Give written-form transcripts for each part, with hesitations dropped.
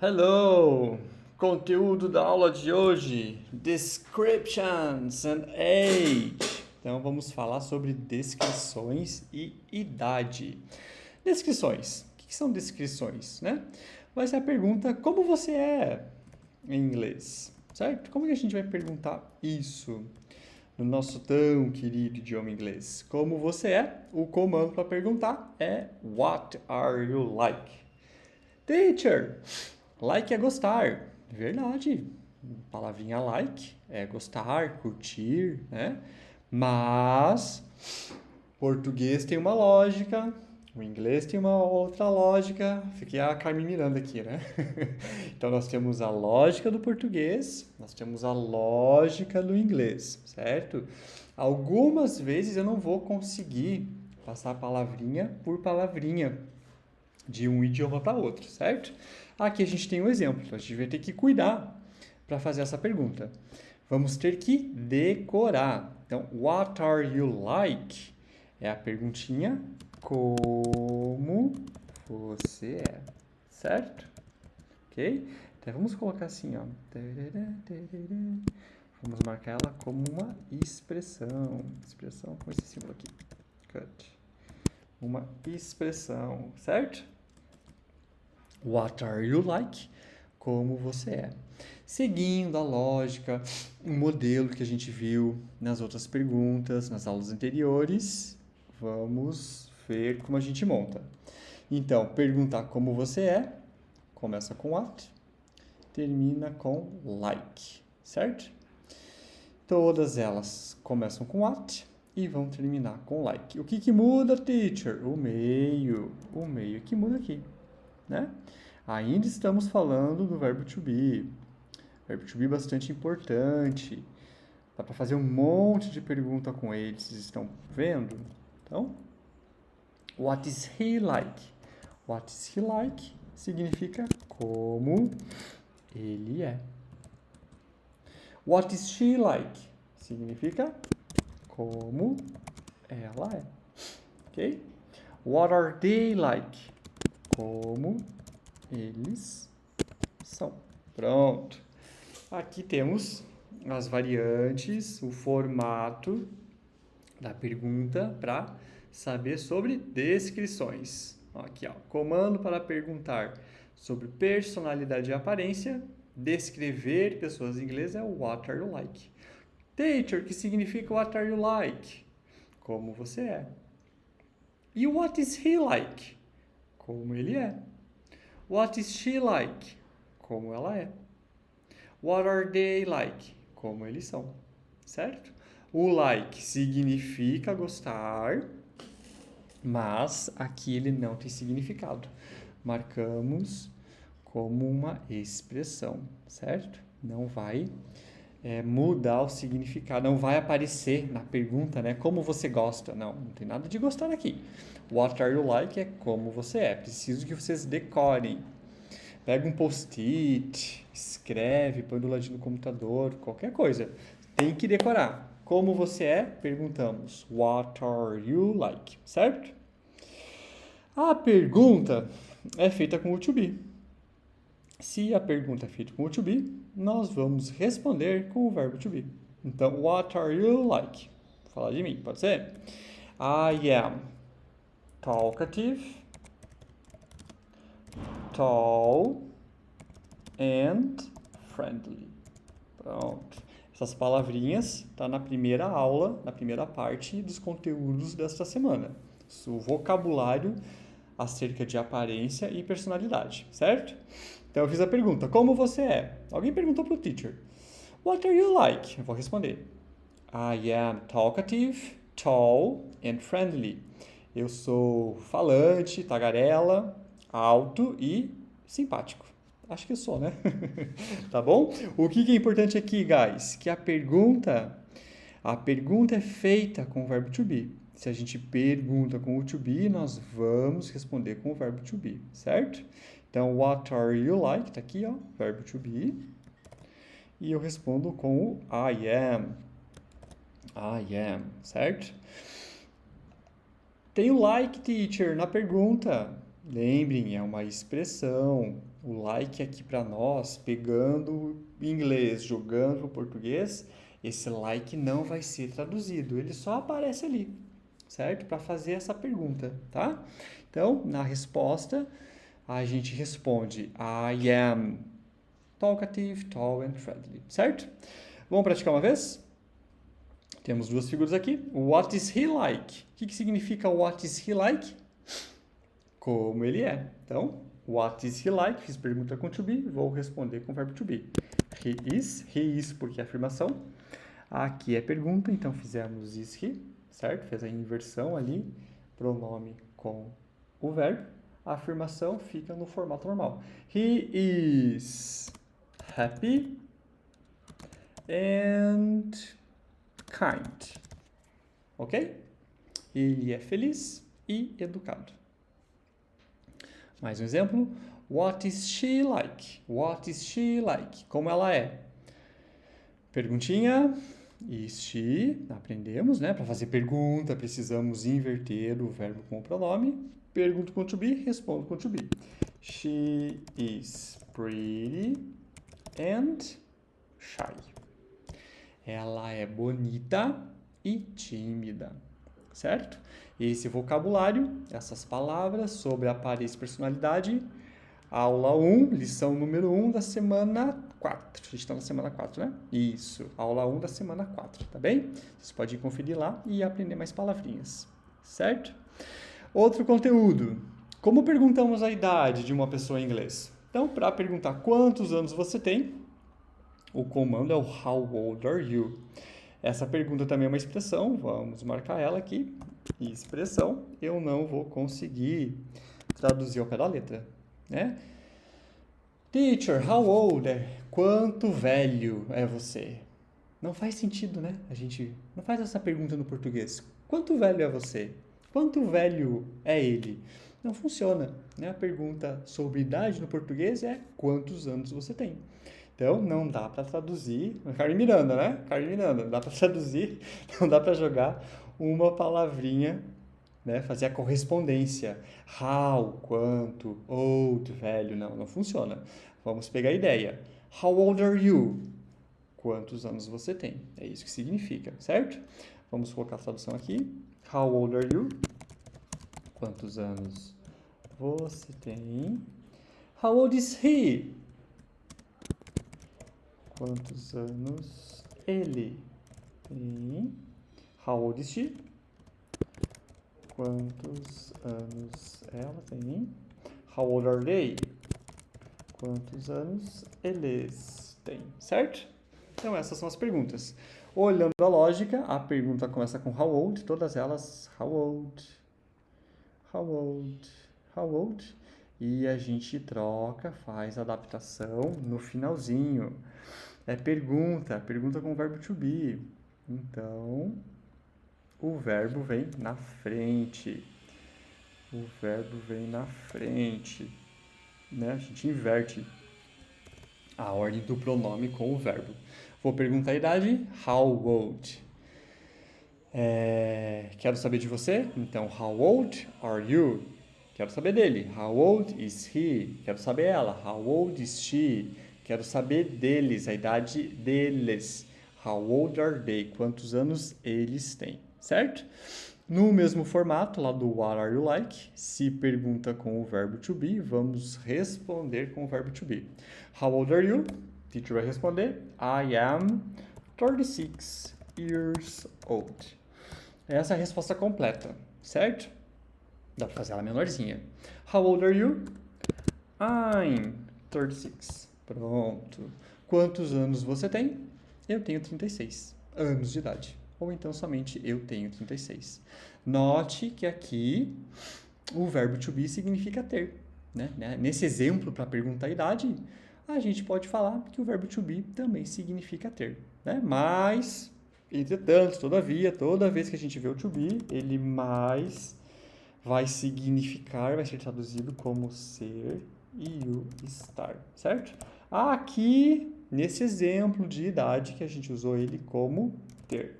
Hello! Conteúdo da aula de hoje: Descriptions and Age. Então vamos falar sobre descrições e idade. Descrições. O que são descrições, né? Vai ser a pergunta como você é em inglês, certo? Como que a gente vai perguntar isso no nosso tão querido idioma inglês? Como você é? O comando para perguntar é What are you like? Teacher, like é gostar. Verdade. Palavrinha like é gostar, curtir, né? Mas português tem uma lógica, o inglês tem uma outra lógica. Fiquei a Carmen Miranda aqui, né? Então nós temos a lógica do português, nós temos a lógica do inglês, certo? Algumas vezes eu não vou conseguir passar palavrinha por palavrinha de um idioma para outro, certo? Aqui a gente tem um exemplo, então a gente vai ter que cuidar para fazer essa pergunta. Vamos ter que decorar. Então, what are you like? É a perguntinha como você é, certo? Ok? Então vamos colocar assim, ó. Vamos marcar ela como uma expressão. Expressão com esse símbolo aqui. Cut. Uma expressão, certo? What are you like? Como você é. Seguindo a lógica, um modelo que a gente viu nas outras perguntas, nas aulas anteriores, vamos ver como a gente monta. Então, perguntar como você é, começa com what, termina com like, certo? Todas elas começam com what e vão terminar com like. O que muda, teacher? O meio que muda aqui, né? Ainda estamos falando do verbo to be. Verbo to be bastante importante. Dá para fazer um monte de pergunta com ele, vocês estão vendo? Então, what is he like? What is he like significa como ele é. What is she like? Significa como ela é. Ok? What are they like? Como eles são. Pronto. Aqui temos as variantes, o formato da pergunta para saber sobre descrições. Aqui, ó, comando para perguntar sobre personalidade e aparência. Descrever pessoas em inglês é o what are you like. Teacher, que significa what are you like? Como você é. E what is he like? Como ele é. What is she like? Como ela é. What are they like? Como eles são, certo? O like significa gostar, mas aqui ele não tem significado. Marcamos como uma expressão, certo? Não vai mudar o significado, não vai aparecer na pergunta, né? Como você gosta? Não tem nada de gostar aqui. What are you like é como você é. Preciso que vocês decorem. Pega um post-it, escreve, põe do ladinho do computador, qualquer coisa. Tem que decorar. Como você é? Perguntamos. What are you like? Certo? A pergunta é feita com o to be. Se a pergunta é feita com o to be, nós vamos responder com o verbo to be. Então, what are you like? Vou falar de mim, pode ser? I am talkative, tall and friendly. Pronto. Essas palavrinhas tá na primeira aula, na primeira parte dos conteúdos desta semana. O vocabulário acerca de aparência e personalidade, certo? Então eu fiz a pergunta, como você é? Alguém perguntou pro teacher. What are you like? Eu vou responder. I am talkative, tall and friendly. Eu sou falante, tagarela, alto e simpático. Acho que eu sou, né? Tá bom? O que é importante aqui, guys? Que a pergunta é feita com o verbo to be. Se a gente pergunta com o to be, nós vamos responder com o verbo to be, certo? Então, what are you like? Tá aqui, ó, verbo to be. E eu respondo com o I am. I am, certo? Tem o like, teacher, na pergunta. Lembrem, é uma expressão. O like aqui para nós, pegando inglês, jogando para o português, esse like não vai ser traduzido, ele só aparece ali, certo? Para fazer essa pergunta, tá? Então, na resposta, a gente responde I am talkative, tall and friendly, certo? Vamos praticar uma vez? Temos duas figuras aqui. What is he like? O que significa what is he like? Como ele é. Então, what is he like? Fiz pergunta com to be, vou responder com o verbo to be. He is porque é afirmação. Aqui é pergunta, então fizemos is he, certo? Fez a inversão ali, pronome com o verbo. A afirmação fica no formato normal. He is happy and kind. Ok? Ele é feliz e educado. Mais um exemplo. What is she like? What is she like? Como ela é? Perguntinha. Is she? Aprendemos, né? Para fazer pergunta, precisamos inverter o verbo com o pronome. Pergunto com to be, respondo com to be. She is pretty and shy. Ela é bonita e tímida, certo? Esse vocabulário, essas palavras sobre aparência e personalidade, aula 1, lição número 1 da semana 4. A gente está na semana 4, né? Isso, aula 1 da semana 4, tá bem? Vocês podem conferir lá e aprender mais palavrinhas, certo? Outro conteúdo. Como perguntamos a idade de uma pessoa em inglês? Então, para perguntar quantos anos você tem, o comando é o How old are you? Essa pergunta também é uma expressão, vamos marcar ela aqui. Expressão, eu não vou conseguir traduzir ao pé da letra, né? Teacher, how old? Quanto velho é você? Não faz sentido, né? A gente não faz essa pergunta no português. Quanto velho é você? Quanto velho é ele? Não funciona, né? A pergunta sobre idade no português é quantos anos você tem. Então, não dá para traduzir. Carmen Miranda, né? Carmen Miranda. Não dá para traduzir, não dá para jogar uma palavrinha, né? Fazer a correspondência. How, quanto, old, velho. Não funciona. Vamos pegar a ideia. How old are you? Quantos anos você tem? É isso que significa, certo? Vamos colocar a tradução aqui. How old are you? Quantos anos você tem? How old is he? Quantos anos ele tem? How old is she? Quantos anos ela tem? How old are they? Quantos anos eles têm? Certo? Então, essas são as perguntas. Olhando a lógica, a pergunta começa com how old, todas elas how old, how old, how old. E a gente troca, faz a adaptação no finalzinho. É pergunta com o verbo to be. Então, o verbo vem na frente. O verbo vem na frente. Né? A gente inverte a ordem do pronome com o verbo. Vou perguntar a idade. How old? Quero saber de você? Então, how old are you? Quero saber dele. How old is he? Quero saber ela. How old is she? Quero saber deles, a idade deles. How old are they? Quantos anos eles têm, certo? No mesmo formato, lá do what are you like, se pergunta com o verbo to be, vamos responder com o verbo to be. How old are you? Teacher vai responder, I am 36 years old. Essa é a resposta completa, certo? Dá para fazer ela menorzinha. How old are you? I'm 36. Pronto. Quantos anos você tem? Eu tenho 36 anos de idade. Ou então somente eu tenho 36. Note que aqui o verbo to be significa ter. Né? Nesse exemplo, para perguntar a idade, a gente pode falar que o verbo to be também significa ter. Né? Mas, entretanto, todavia, toda vez que a gente vê o to be, ele mais vai significar, vai ser traduzido como ser e o estar, certo? Aqui, nesse exemplo de idade, que a gente usou ele como ter.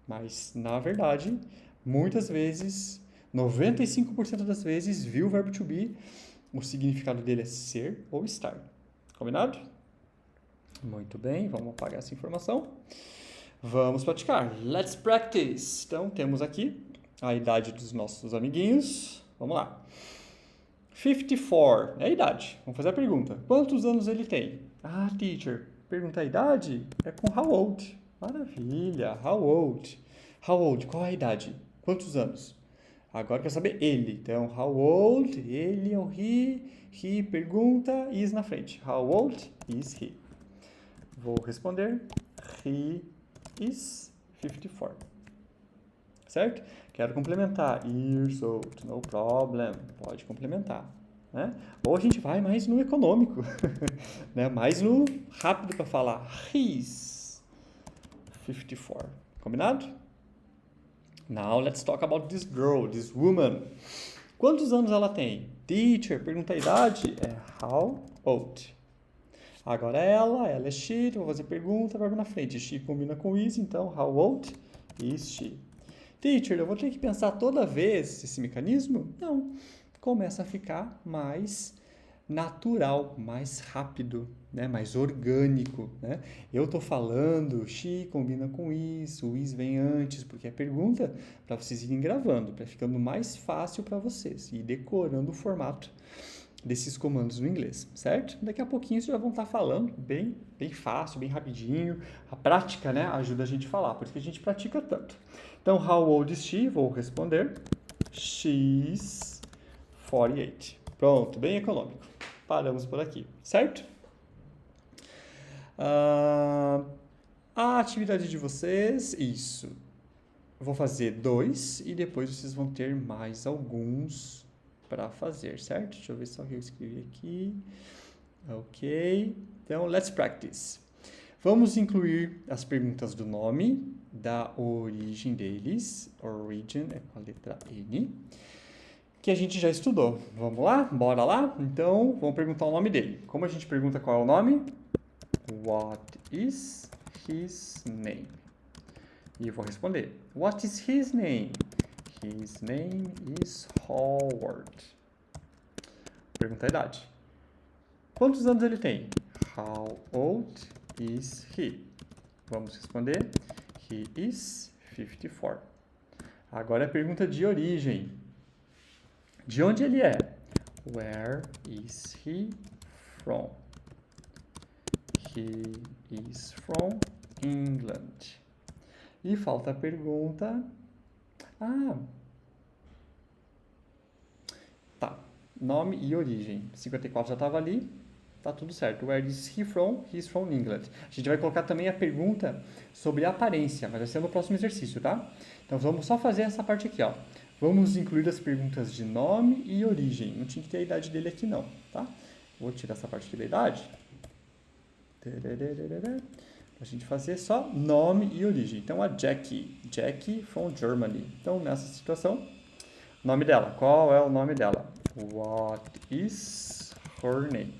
Mas, na verdade, muitas vezes, 95% das vezes, viu o verbo to be O significado dele é ser ou estar. Combinado? Muito bem, vamos apagar essa informação. Vamos praticar. Let's practice. Então, temos aqui a idade dos nossos amiguinhos. Vamos lá. 54 é a idade. Vamos fazer a pergunta. Quantos anos ele tem? Ah, teacher, pergunta a idade é com how old. Maravilha, how old. How old, qual é a idade? Quantos anos? Agora eu quero saber ele. Então, how old, ele é o he pergunta, is na frente. How old is he? Vou responder, he is 54. Certo? Quero complementar, years old, no problem, pode complementar. Né? Ou a gente vai mais no econômico, né? Mais no rápido para falar, he's 54. Combinado? Now let's talk about this girl, this woman. Quantos anos ela tem? Teacher, pergunta a idade, é how old. Agora ela é she, vou fazer pergunta, verbo na frente. She combina com is, então how old is she? Teacher, eu vou ter que pensar toda vez esse mecanismo? Não. Começa a ficar mais natural, mais rápido, né? Mais orgânico. Né? Eu estou falando, she combina com is, o is vem antes, porque é pergunta para vocês irem gravando, para ficando mais fácil para vocês e decorando o formato desses comandos no inglês, certo? Daqui a pouquinho vocês já vão estar falando bem fácil, bem rapidinho. A prática, né, ajuda a gente a falar, por isso que a gente pratica tanto. Então, how old is she? Vou responder. She's 48. Pronto, bem econômico. Paramos por aqui, certo? A atividade de vocês, isso. Vou fazer 2 e depois vocês vão ter mais alguns para fazer, certo? Deixa eu ver só o que eu escrevi aqui. Ok. Então, let's practice. Vamos incluir as perguntas do nome, da origem deles. Origin é com a letra N. Que a gente já estudou. Vamos lá? Bora lá? Então, vamos perguntar o nome dele. Como a gente pergunta qual é o nome? What is his name? E eu vou responder. What is his name? His name is Howard. Pergunta a idade. Quantos anos ele tem? How old is he? Vamos responder. He is 54. Agora é a pergunta de origem. De onde ele é? Where is he from? He is from England. E falta a pergunta... Tá. Nome e origem. 54 já estava ali. Tá tudo certo. Where is he from? He is from England. A gente vai colocar também a pergunta sobre a aparência, mas vai ser no próximo exercício, tá? Então vamos só fazer essa parte aqui, ó. Vamos incluir as perguntas de nome e origem. Não tinha que ter a idade dele aqui não, tá? Vou tirar essa parte aqui da idade. A gente fazer só nome e origem. Então, a Jackie. Jackie from Germany. Então, nessa situação, nome dela. Qual é o nome dela? What is her name?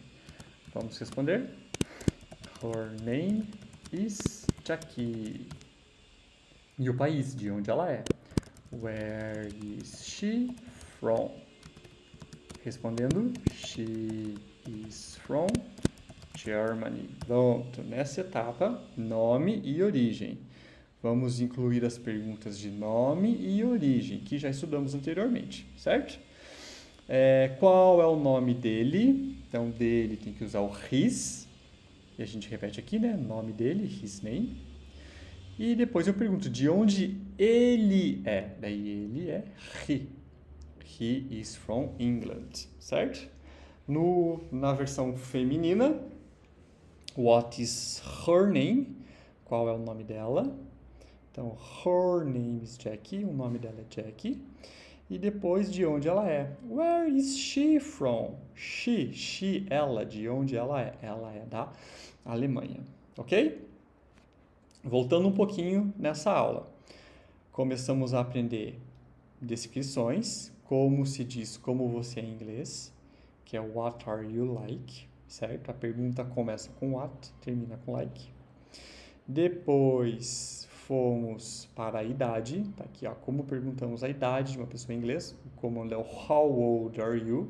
Vamos responder. Her name is Jackie. E o país, de onde ela é? Where is she from? Respondendo, she is from Germany. Pronto, nessa etapa, nome e origem. Vamos incluir as perguntas de nome e origem, que já estudamos anteriormente, certo? Qual é o nome dele? Então, dele tem que usar o his. E a gente repete aqui, né? Nome dele, his name. E depois eu pergunto de onde ele é. Daí ele é he. He is from England, certo? Na versão feminina, what is her name? Qual é o nome dela? Então, her name is Jackie. O nome dela é Jackie. E depois, de onde ela é? Where is she from? She, ela. De onde ela é? Ela é da Alemanha. Ok? Voltando um pouquinho nessa aula. Começamos a aprender descrições, como se diz como você é em inglês, que é what are you like, certo? A pergunta começa com what, termina com like. Depois fomos para a idade, tá aqui, ó, como perguntamos a idade de uma pessoa em inglês, o comando é o how old are you,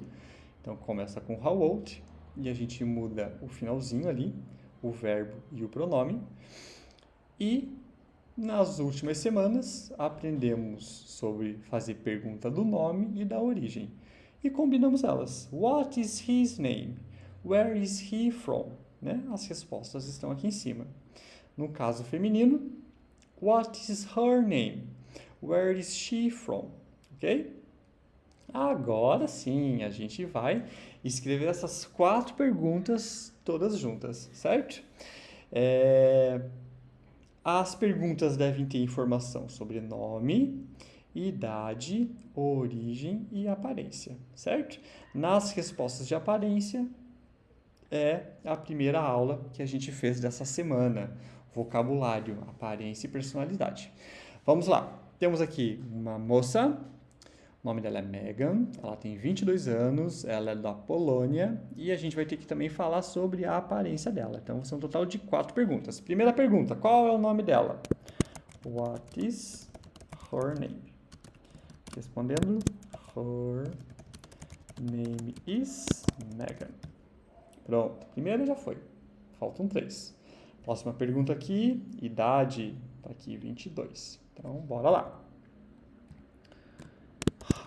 Então, começa com how old e a gente muda o finalzinho ali, o verbo e o pronome. E nas últimas semanas aprendemos sobre fazer pergunta do nome e da origem. E combinamos elas. What is his name? Where is he from? Né? As respostas estão aqui em cima. No caso feminino, what is her name? Where is she from? Ok? Agora sim, a gente vai escrever essas 4 perguntas todas juntas, certo? As perguntas devem ter informação sobre nome, idade, origem e aparência, certo? Nas respostas de aparência é a primeira aula que a gente fez dessa semana, vocabulário, aparência e personalidade. Vamos lá, temos aqui uma moça, o nome dela é Megan, ela tem 22 anos, ela é da Polônia e a gente vai ter que também falar sobre a aparência dela. Então, são um total de 4 perguntas. Primeira pergunta, qual é o nome dela? What is her name? Respondendo, her name is Megan. Pronto, primeira já foi. Faltam 3. Próxima pergunta aqui, idade, tá aqui 22. Então, bora lá.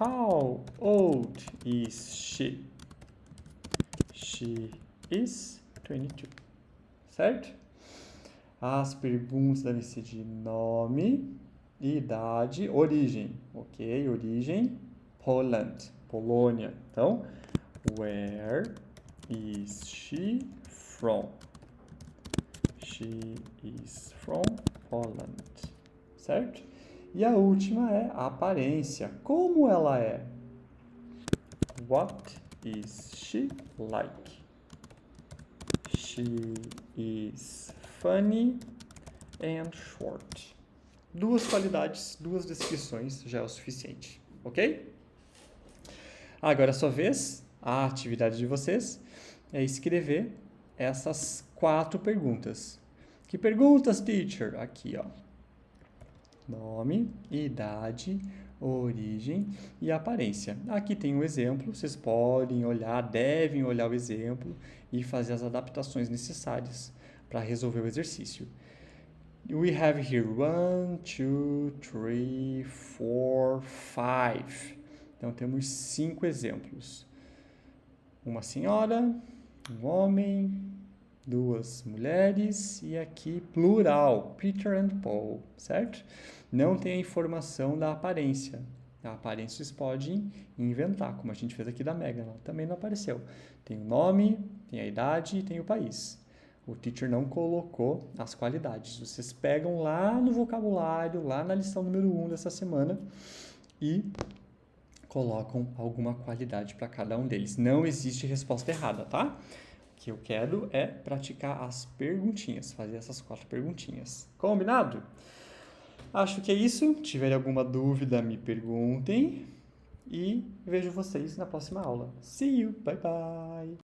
How old is she? She is 22. Certo? As perguntas devem ser de nome, idade, origem. Ok? Origem, Poland, Polônia. Então, where is she from? She is from Poland. Certo? E a última é a aparência. Como ela é? What is she like? She is funny and short. 2 qualidades, 2 descrições já é o suficiente, ok? Agora é a sua vez. A atividade de vocês é escrever essas 4 perguntas. Que perguntas, teacher? Aqui, ó. Nome, idade, origem e aparência. Aqui tem um exemplo, vocês podem olhar, devem olhar o exemplo e fazer as adaptações necessárias para resolver o exercício. We have here 1, 2, 3, 4, 5. Então temos 5 exemplos. Uma senhora, um homem, 2 mulheres e aqui plural, Peter and Paul, certo? Não tem a informação da aparência. A aparência vocês podem inventar, como a gente fez aqui da Megan, ela também não apareceu. Tem o nome, tem a idade e tem o país. O teacher não colocou as qualidades. Vocês pegam lá no vocabulário, lá na lição número 1 dessa semana e colocam alguma qualidade para cada um deles. Não existe resposta errada, tá? O que eu quero é praticar as perguntinhas, fazer essas 4 perguntinhas. Combinado? Acho que é isso. Se tiver alguma dúvida, me perguntem. E vejo vocês na próxima aula. See you! Bye, bye!